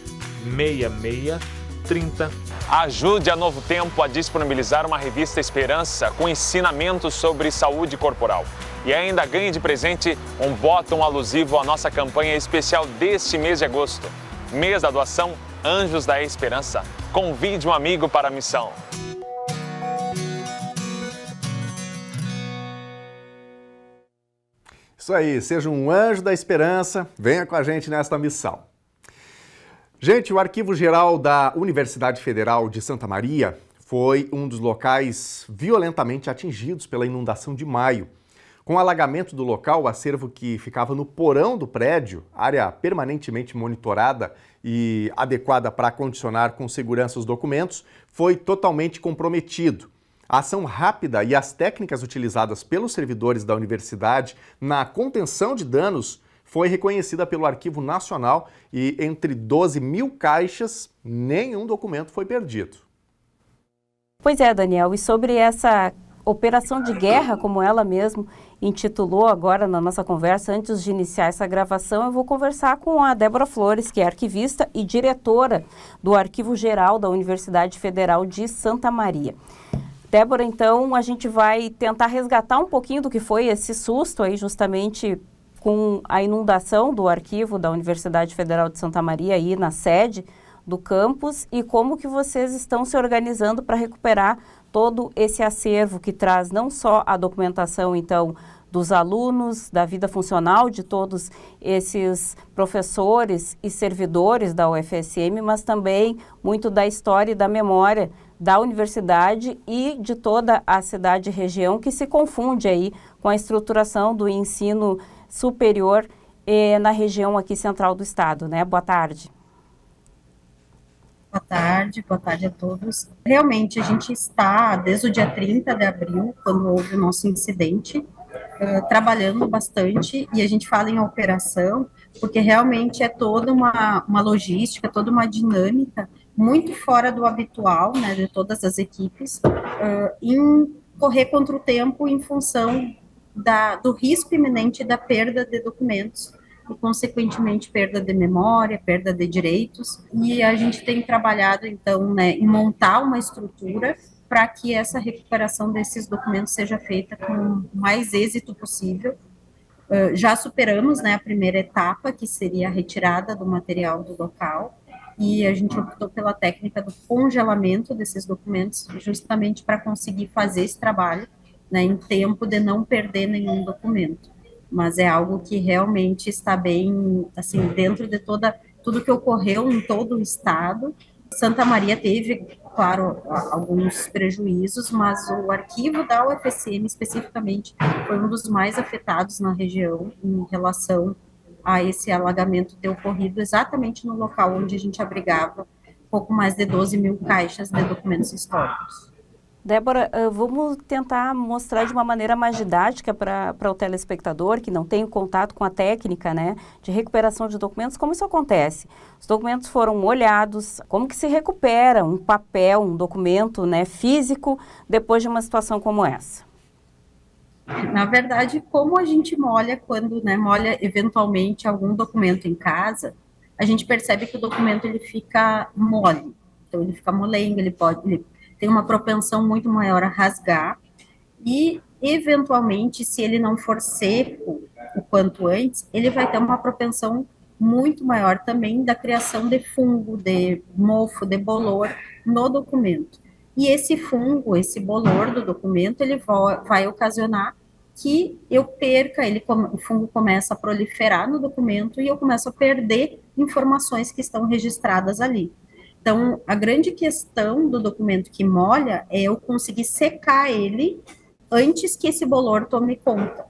66 30. Ajude a Novo Tempo a disponibilizar uma revista Esperança com ensinamentos sobre saúde corporal. E ainda ganhe de presente um bottom alusivo à nossa campanha especial deste mês de agosto. Mês da doação Anjos da Esperança. Convide um amigo para a missão. Isso aí, seja um anjo da esperança, venha com a gente nesta missão. Gente, o Arquivo Geral da Universidade Federal de Santa Maria foi um dos locais violentamente atingidos pela inundação de maio. Com o alagamento do local, o acervo que ficava no porão do prédio, área permanentemente monitorada e adequada para condicionar com segurança os documentos, foi totalmente comprometido. A ação rápida e as técnicas utilizadas pelos servidores da universidade na contenção de danos foi reconhecida pelo Arquivo Nacional e entre 12 mil caixas, nenhum documento foi perdido. Pois é, Daniel, e sobre essa operação de guerra, como ela mesmo intitulou agora na nossa conversa, antes de iniciar essa gravação, eu vou conversar com a Débora Flores, que é arquivista e diretora do Arquivo Geral da Universidade Federal de Santa Maria. Débora, então, a gente vai tentar resgatar um pouquinho do que foi esse susto aí, justamente com a inundação do arquivo da Universidade Federal de Santa Maria aí na sede do campus e como que vocês estão se organizando para recuperar todo esse acervo que traz não só a documentação, então, dos alunos, da vida funcional de todos esses professores e servidores da UFSM, mas também muito da história e da memória da universidade e de toda a cidade e região, que se confunde aí com a estruturação do ensino superior na região aqui central do estado, né? Boa tarde. Boa tarde a todos. Realmente, a gente está, desde o dia 30 de abril, quando houve o nosso incidente, trabalhando bastante, e a gente fala em operação, porque realmente é toda uma logística, toda uma dinâmica muito fora do habitual, né, de todas as equipes, em correr contra o tempo em função do risco iminente da perda de documentos e, consequentemente, perda de memória, perda de direitos, e a gente tem trabalhado, então, né, em montar uma estrutura para que essa recuperação desses documentos seja feita com o mais êxito possível. Já superamos, né, a primeira etapa, que seria a retirada do material do local, e a gente optou pela técnica do congelamento desses documentos, justamente para conseguir fazer esse trabalho, né, em tempo de não perder nenhum documento. Mas é algo que realmente está bem, assim, dentro de tudo que ocorreu em todo o estado. Santa Maria teve, claro, alguns prejuízos, mas o arquivo da UFSM, especificamente, foi um dos mais afetados na região em relação a esse alagamento ter ocorrido exatamente no local onde a gente abrigava pouco mais de 12 mil caixas de documentos históricos. Débora, vamos tentar mostrar de uma maneira mais didática para o telespectador que não tem contato com a técnica, né, de recuperação de documentos, como isso acontece. Os documentos foram molhados, como que se recupera um papel, um documento, né, físico depois de uma situação como essa? Na verdade, como a gente molha quando, né, molha eventualmente algum documento em casa, a gente percebe que o documento ele fica mole, então ele fica molengo, ele tem uma propensão muito maior a rasgar, e, eventualmente, se ele não for seco o quanto antes, ele vai ter uma propensão muito maior também da criação de fungo, de mofo, de bolor no documento. E esse fungo, esse bolor do documento, ele vai ocasionar que eu perca, o fungo começa a proliferar no documento e eu começo a perder informações que estão registradas ali. Então, a grande questão do documento que molha é eu conseguir secar ele antes que esse bolor tome conta.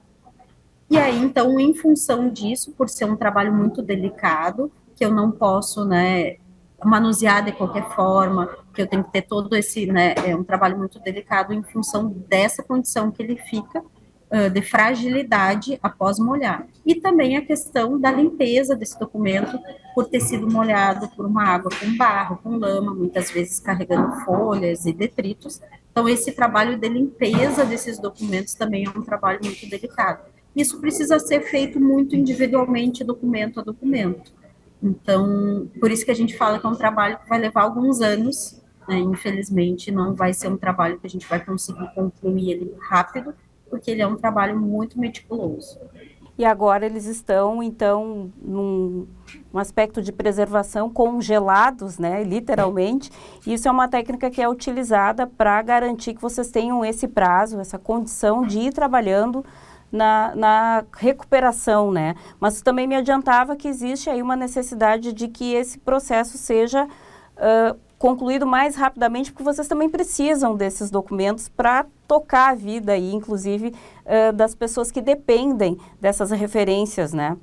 E aí, então, em função disso, por ser um trabalho muito delicado, que eu não posso, né, manusear de qualquer forma, que eu tenho que ter todo esse, né, é um trabalho muito delicado em função dessa condição que ele fica, de fragilidade após molhar. E também a questão da limpeza desse documento por ter sido molhado por uma água com barro, com lama, muitas vezes carregando folhas e detritos. Então, esse trabalho de limpeza desses documentos também é um trabalho muito delicado. Isso precisa ser feito muito individualmente, documento a documento. Então, por isso que a gente fala que é um trabalho que vai levar alguns anos, né? Infelizmente, não vai ser um trabalho que a gente vai conseguir concluir ele rápido, porque ele é um trabalho muito meticuloso. E agora eles estão, então, num aspecto de preservação congelados, né, literalmente. Isso é uma técnica que é utilizada para garantir que vocês tenham esse prazo, essa condição de ir trabalhando na recuperação, né? Mas também me adiantava que existe aí uma necessidade de que esse processo seja concluído mais rapidamente, porque vocês também precisam desses documentos para tocar a vida aí, inclusive, das pessoas que dependem dessas referências, né?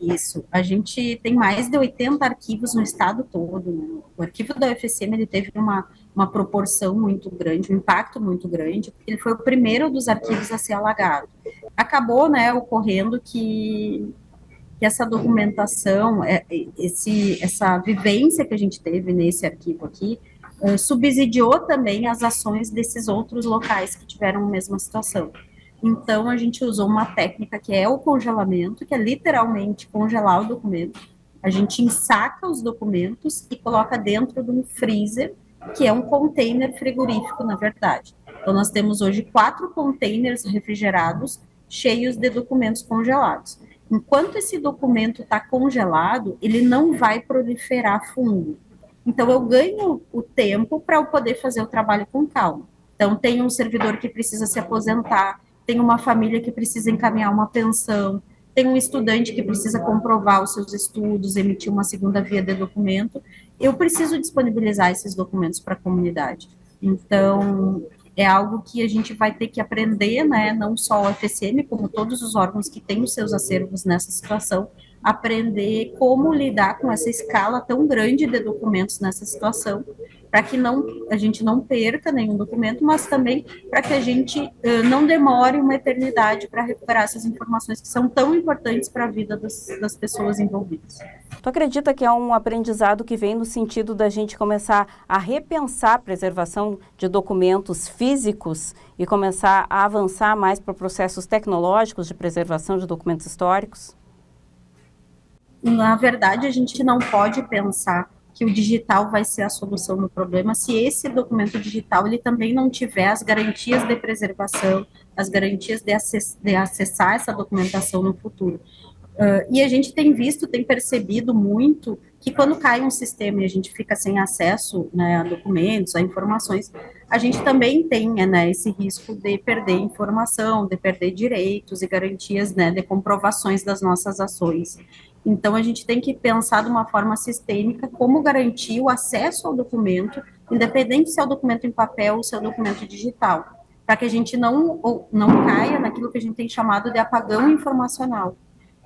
Isso, a gente tem mais de 80 arquivos no estado todo, né? O arquivo da UFSM, ele teve uma proporção muito grande, um impacto muito grande, porque ele foi o primeiro dos arquivos a ser alagado. Acabou, né, ocorrendo que essa documentação, essa vivência que a gente teve nesse arquivo aqui, subsidiou também as ações desses outros locais que tiveram a mesma situação. Então, a gente usou uma técnica que é o congelamento, que é literalmente congelar o documento. A gente ensaca os documentos e coloca dentro de um freezer, que é um container frigorífico, na verdade. Então, nós temos hoje 4 containers refrigerados cheios de documentos congelados. Enquanto esse documento está congelado, ele não vai proliferar fungo. Então, eu ganho o tempo para eu poder fazer o trabalho com calma. Então, tem um servidor que precisa se aposentar, tem uma família que precisa encaminhar uma pensão, tem um estudante que precisa comprovar os seus estudos, emitir uma segunda via de documento. Eu preciso disponibilizar esses documentos para a comunidade. Então, é algo que a gente vai ter que aprender, né, não só o FSM, como todos os órgãos que têm os seus acervos nessa situação, aprender como lidar com essa escala tão grande de documentos nessa situação, para que a gente não perca nenhum documento, mas também para que a gente não demore uma eternidade para recuperar essas informações que são tão importantes para a vida das pessoas envolvidas. Tu acredita que é um aprendizado que vem no sentido da gente começar a repensar a preservação de documentos físicos e começar a avançar mais para processos tecnológicos de preservação de documentos históricos? Na verdade, a gente não pode pensar que o digital vai ser a solução do problema se esse documento digital ele também não tiver as garantias de preservação, as garantias de acessar essa documentação no futuro. E a gente tem visto, tem percebido muito que quando cai um sistema e a gente fica sem acesso, né, a documentos, a informações, a gente também tem, né, esse risco de perder informação, de perder direitos e garantias, né, de comprovações das nossas ações. Então, a gente tem que pensar de uma forma sistêmica como garantir o acesso ao documento, independente se é o documento em papel ou se é o documento digital, para que a gente não caia naquilo que a gente tem chamado de apagão informacional,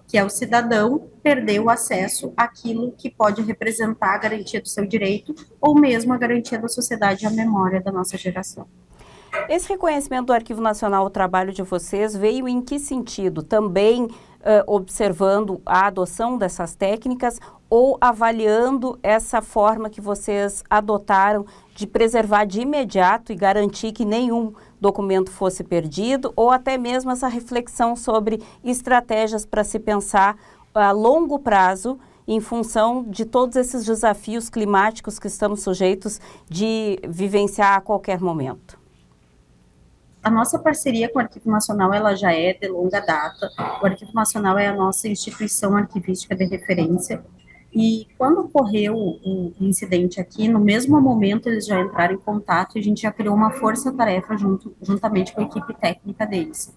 que é o cidadão perder o acesso àquilo que pode representar a garantia do seu direito ou mesmo a garantia da sociedade e a memória da nossa geração. Esse reconhecimento do Arquivo Nacional ao trabalho de vocês veio em que sentido? Também observando a adoção dessas técnicas ou avaliando essa forma que vocês adotaram de preservar de imediato e garantir que nenhum documento fosse perdido, ou até mesmo essa reflexão sobre estratégias para se pensar a longo prazo em função de todos esses desafios climáticos que estamos sujeitos de vivenciar a qualquer momento? A nossa parceria com o Arquivo Nacional, ela já é de longa data. O Arquivo Nacional é a nossa instituição arquivística de referência. E quando ocorreu o incidente aqui, no mesmo momento eles já entraram em contato e a gente já criou uma força-tarefa juntamente com a equipe técnica deles.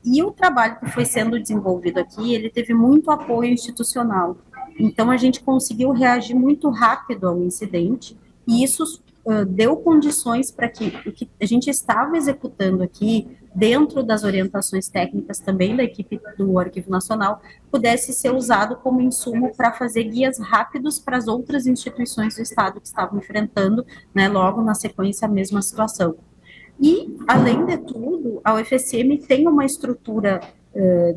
E o trabalho que foi sendo desenvolvido aqui, ele teve muito apoio institucional. Então, a gente conseguiu reagir muito rápido ao incidente e isso deu condições para que o que a gente estava executando aqui, dentro das orientações técnicas também da equipe do Arquivo Nacional, pudesse ser usado como insumo para fazer guias rápidos para as outras instituições do Estado que estavam enfrentando, né, logo na sequência, a mesma situação. E, além de tudo, a UFSM tem uma estrutura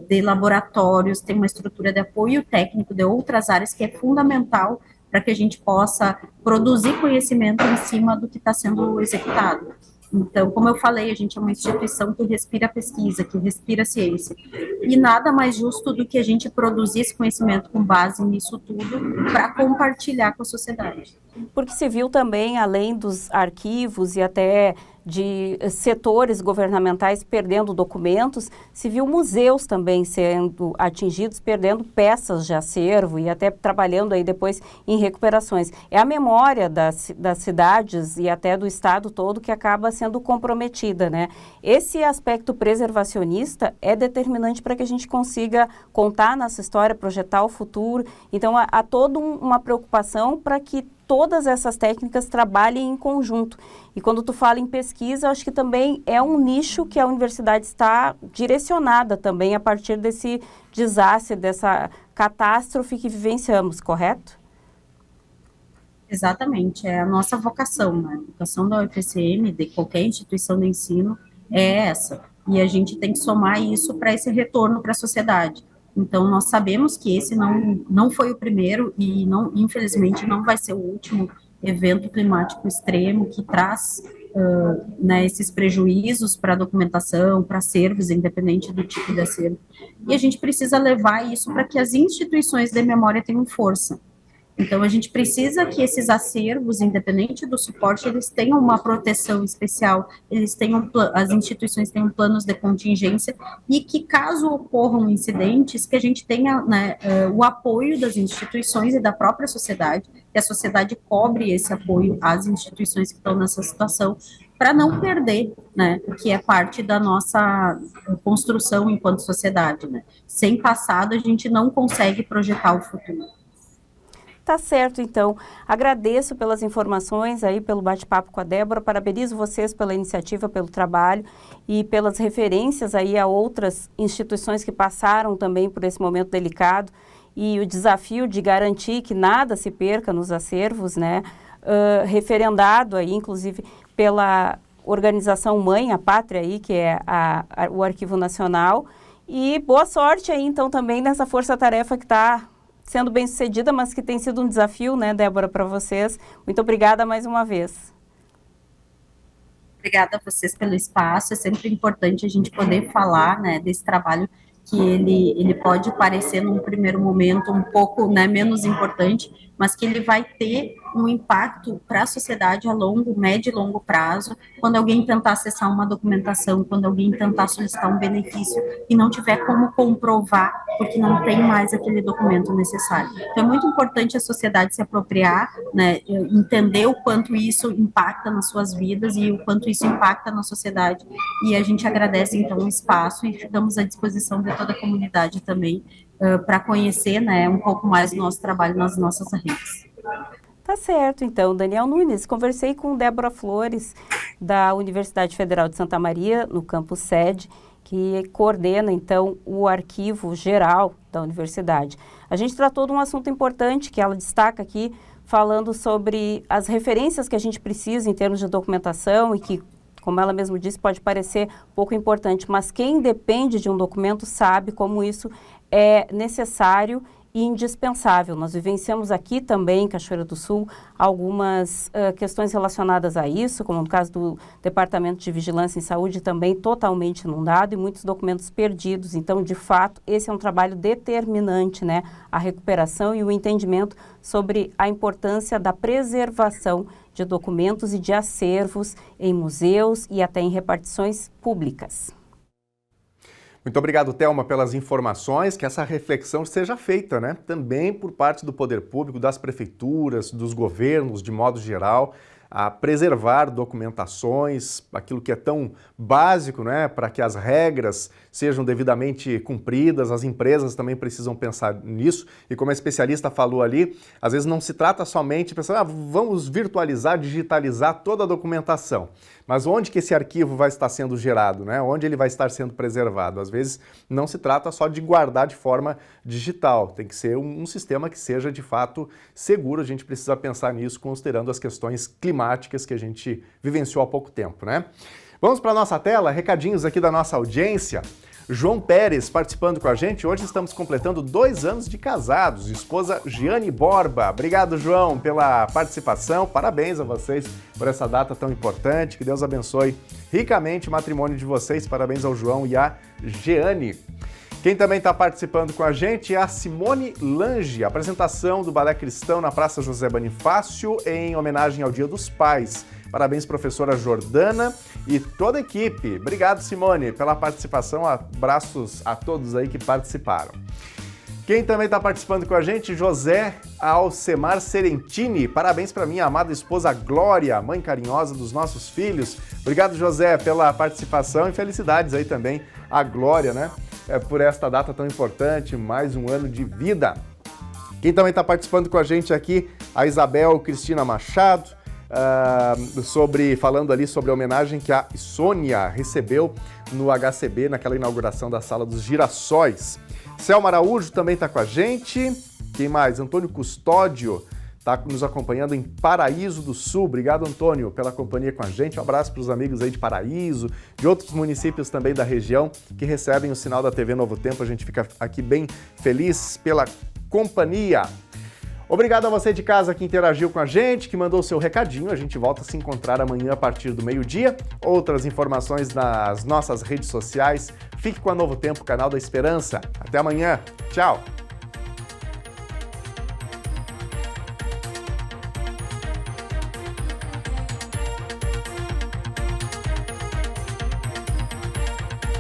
de laboratórios, tem uma estrutura de apoio técnico de outras áreas que é fundamental para que a gente possa produzir conhecimento em cima do que está sendo executado. Então, como eu falei, a gente é uma instituição que respira pesquisa, que respira ciência. E nada mais justo do que a gente produzir esse conhecimento com base nisso tudo para compartilhar com a sociedade. Porque se viu também, além dos arquivos e até de setores governamentais perdendo documentos, se viu museus também sendo atingidos, perdendo peças de acervo e até trabalhando aí depois em recuperações. É a memória das cidades e até do estado todo que acaba sendo comprometida, né? Esse aspecto preservacionista é determinante para que a gente consiga contar nossa história, projetar o futuro. Então, há toda uma preocupação para que todas essas técnicas trabalhem em conjunto. E quando tu fala em pesquisa, eu acho que também é um nicho que a universidade está direcionada também a partir desse desastre, dessa catástrofe que vivenciamos, correto? Exatamente, é a nossa vocação, né? A vocação da UFSM, de qualquer instituição de ensino, é essa. E a gente tem que somar isso para esse retorno para a sociedade. Então, nós sabemos que esse não foi o primeiro e, infelizmente, não vai ser o último evento climático extremo que traz né, esses prejuízos para a documentação, para acervos, independente do tipo de acervo. E a gente precisa levar isso para que as instituições de memória tenham força. Então, a gente precisa que esses acervos, independente do suporte, eles tenham uma proteção especial, as instituições tenham planos de contingência e que, caso ocorram incidentes, que a gente tenha, né, o apoio das instituições e da própria sociedade, que a sociedade cobre esse apoio às instituições que estão nessa situação, para não perder, né, o que é parte da nossa construção enquanto sociedade, né? Sem passado, a gente não consegue projetar o futuro. Tá certo, então. Agradeço pelas informações aí, pelo bate-papo com a Débora, parabenizo vocês pela iniciativa, pelo trabalho e pelas referências aí a outras instituições que passaram também por esse momento delicado e o desafio de garantir que nada se perca nos acervos, né, referendado aí, inclusive, pela organização Mãe, a Pátria aí, que é o Arquivo Nacional, e boa sorte aí, então, também nessa força-tarefa que está sendo bem sucedida, mas que tem sido um desafio, né, Débora, para vocês. Muito obrigada mais uma vez. Obrigada a vocês pelo espaço, é sempre importante a gente poder falar, né, desse trabalho que ele pode parecer num primeiro momento um pouco, né, menos importante, mas que ele vai ter um impacto para a sociedade a médio e longo prazo, quando alguém tentar acessar uma documentação, quando alguém tentar solicitar um benefício e não tiver como comprovar, porque não tem mais aquele documento necessário. Então, é muito importante a sociedade se apropriar, né, entender o quanto isso impacta nas suas vidas e o quanto isso impacta na sociedade, e a gente agradece, então, o espaço e ficamos à disposição de toda a comunidade também, para conhecer, né, um pouco mais do nosso trabalho nas nossas redes. Tá certo, então. Daniel Nunes, conversei com Débora Flores, da Universidade Federal de Santa Maria, no campus sede, que coordena, então, o arquivo geral da universidade. A gente tratou de um assunto importante que ela destaca aqui, falando sobre as referências que a gente precisa em termos de documentação e que, como ela mesma disse, pode parecer pouco importante, mas quem depende de um documento sabe como isso é necessário e indispensável. Nós vivenciamos aqui também, em Cachoeira do Sul, algumas questões relacionadas a isso, como no caso do Departamento de Vigilância em Saúde, também totalmente inundado e muitos documentos perdidos. Então, de fato, esse é um trabalho determinante, né? A recuperação e o entendimento sobre a importância da preservação de documentos e de acervos em museus e até em repartições públicas. Muito obrigado, Thelma, pelas informações, que essa reflexão seja feita, né? Também por parte do poder público, das prefeituras, dos governos, de modo geral, a preservar documentações, aquilo que é tão básico, né, para que as regras sejam devidamente cumpridas. As empresas também precisam pensar nisso, e como a especialista falou ali, às vezes não se trata somente de pensar, vamos virtualizar, digitalizar toda a documentação, mas onde que esse arquivo vai estar sendo gerado, né? Onde ele vai estar sendo preservado? Às vezes não se trata só de guardar de forma digital, tem que ser um sistema que seja de fato seguro. A gente precisa pensar nisso considerando as questões climáticas que a gente vivenciou há pouco tempo, né? Vamos para a nossa tela, recadinhos aqui da nossa audiência. João Pérez participando com a gente. Hoje estamos completando 2 anos de casados. Esposa Giane Borba. Obrigado, João, pela participação. Parabéns a vocês por essa data tão importante. Que Deus abençoe ricamente o matrimônio de vocês. Parabéns ao João e à Giane. Quem também está participando com a gente é a Simone Lange. Apresentação do Balé Cristão na Praça José Bonifácio em homenagem ao Dia dos Pais. Parabéns, professora Jordana e toda a equipe. Obrigado, Simone, pela participação. Abraços a todos aí que participaram. Quem também está participando com a gente, José Alcemar Serentini. Parabéns para minha amada esposa Glória, mãe carinhosa dos nossos filhos. Obrigado, José, pela participação e felicidades aí também à Glória, né? Por esta data tão importante, mais um ano de vida. Quem também está participando com a gente aqui, a Isabel Cristina Machado. Falando ali sobre a homenagem que a Sônia recebeu no HCB, naquela inauguração da Sala dos Girassóis. Selma Araújo também está com a gente. Quem mais? Antônio Custódio está nos acompanhando em Paraíso do Sul. Obrigado, Antônio, pela companhia com a gente. Um abraço para os amigos aí de Paraíso, de outros municípios também da região que recebem o sinal da TV Novo Tempo. A gente fica aqui bem feliz pela companhia. Obrigado a você de casa que interagiu com a gente, que mandou o seu recadinho. A gente volta a se encontrar amanhã a partir do meio-dia. Outras informações nas nossas redes sociais. Fique com a Novo Tempo, canal da Esperança. Até amanhã. Tchau!